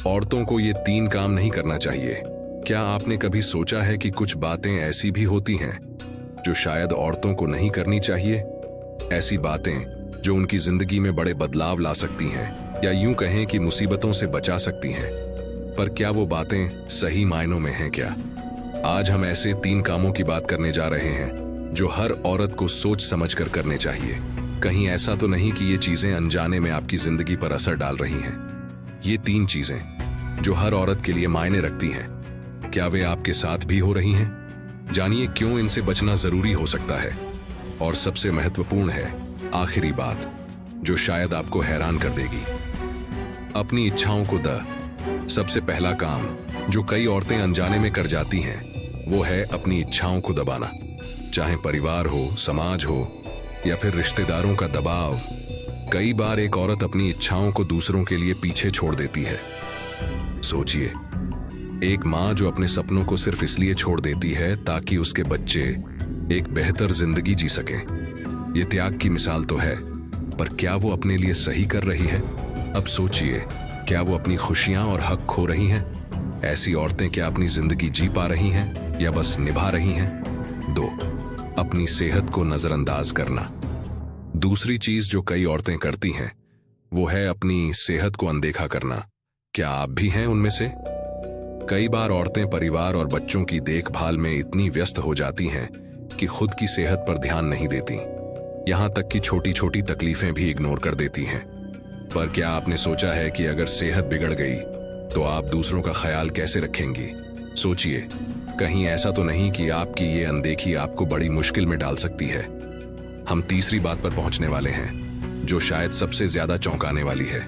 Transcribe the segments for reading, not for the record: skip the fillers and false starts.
औरतों को ये 3 काम नहीं करना चाहिए। क्या आपने कभी सोचा है कि कुछ बातें ऐसी भी होती हैं जो शायद औरतों को नहीं करनी चाहिए? ऐसी बातें जो उनकी जिंदगी में बड़े बदलाव ला सकती हैं या यूं कहें कि मुसीबतों से बचा सकती हैं। पर क्या वो बातें सही मायनों में हैं क्या? आज हम ऐसे 3 कामों की बात करने जा रहे हैं जो हर औरत को सोच समझ कर करने चाहिए। कहीं ऐसा तो नहीं कि ये चीजें अनजाने में आपकी जिंदगी पर असर डाल रही हैं। ये 3 चीजें जो हर औरत के लिए मायने रखती हैं, क्या वे आपके साथ भी हो रही हैं? जानिए क्यों इनसे बचना जरूरी हो सकता है। और सबसे महत्वपूर्ण है आखिरी बात जो शायद आपको हैरान कर देगी, अपनी इच्छाओं को सबसे पहला काम जो कई औरतें अनजाने में कर जाती हैं वो है अपनी इच्छाओं को दबाना। चाहे परिवार हो, समाज हो या फिर रिश्तेदारों का दबाव। कई बार एक औरत अपनी इच्छाओं को दूसरों के लिए पीछे छोड़ देती है। सोचिए, एक माँ जो अपने सपनों को सिर्फ इसलिए छोड़ देती है ताकि उसके बच्चे एक बेहतर जिंदगी जी सकें। ये त्याग की मिसाल तो है, पर क्या वो अपने लिए सही कर रही है? अब सोचिए, क्या वो अपनी खुशियां और हक खो रही हैं? ऐसी औरतें क्या अपनी जिंदगी जी पा रही हैं या बस निभा रही हैं? 2, अपनी सेहत को नजरअंदाज करना। दूसरी चीज जो कई औरतें करती हैं वो है अपनी सेहत को अनदेखा करना। क्या आप भी हैं उनमें से? कई बार औरतें परिवार और बच्चों की देखभाल में इतनी व्यस्त हो जाती हैं कि खुद की सेहत पर ध्यान नहीं देती। यहां तक कि छोटी छोटी तकलीफें भी इग्नोर कर देती हैं। पर क्या आपने सोचा है कि अगर सेहत बिगड़ गई तो आप दूसरों का ख्याल कैसे रखेंगी? सोचिए, कहीं ऐसा तो नहीं कि आपकी ये अनदेखी आपको बड़ी मुश्किल में डाल सकती है। हम तीसरी बात पर पहुंचने वाले हैं जो शायद सबसे ज्यादा चौंकाने वाली है।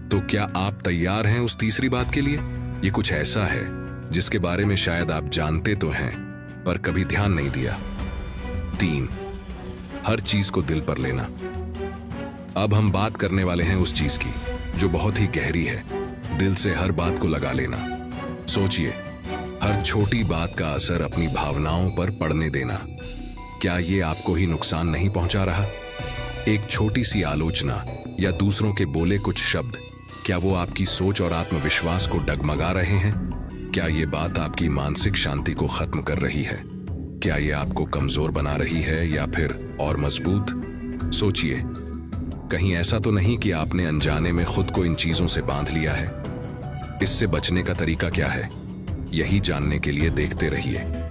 तो क्या आप तैयार हैं उस तीसरी बात के लिए? ये कुछ ऐसा है जिसके बारे में शायद आप जानते तो हैं पर कभी ध्यान नहीं दिया। 3, हर चीज को दिल पर लेना। अब हम बात करने वाले हैं उस चीज की जो बहुत ही गहरी है, दिल से हर बात को लगा लेना। सोचिए, हर छोटी बात का असर अपनी भावनाओं पर पड़ने देना। क्या ये आपको ही नुकसान नहीं पहुंचा रहा? एक छोटी सी आलोचना या दूसरों के बोले कुछ शब्द, क्या वो आपकी सोच और आत्मविश्वास को डगमगा रहे हैं? क्या ये बात आपकी मानसिक शांति को खत्म कर रही है? क्या ये आपको कमजोर बना रही है या फिर और मजबूत? सोचिए, कहीं ऐसा तो नहीं कि आपने अनजाने में खुद को इन चीजों से बांध लिया है? इससे बचने का तरीका क्या है? यही जानने के लिए देखते रहिए।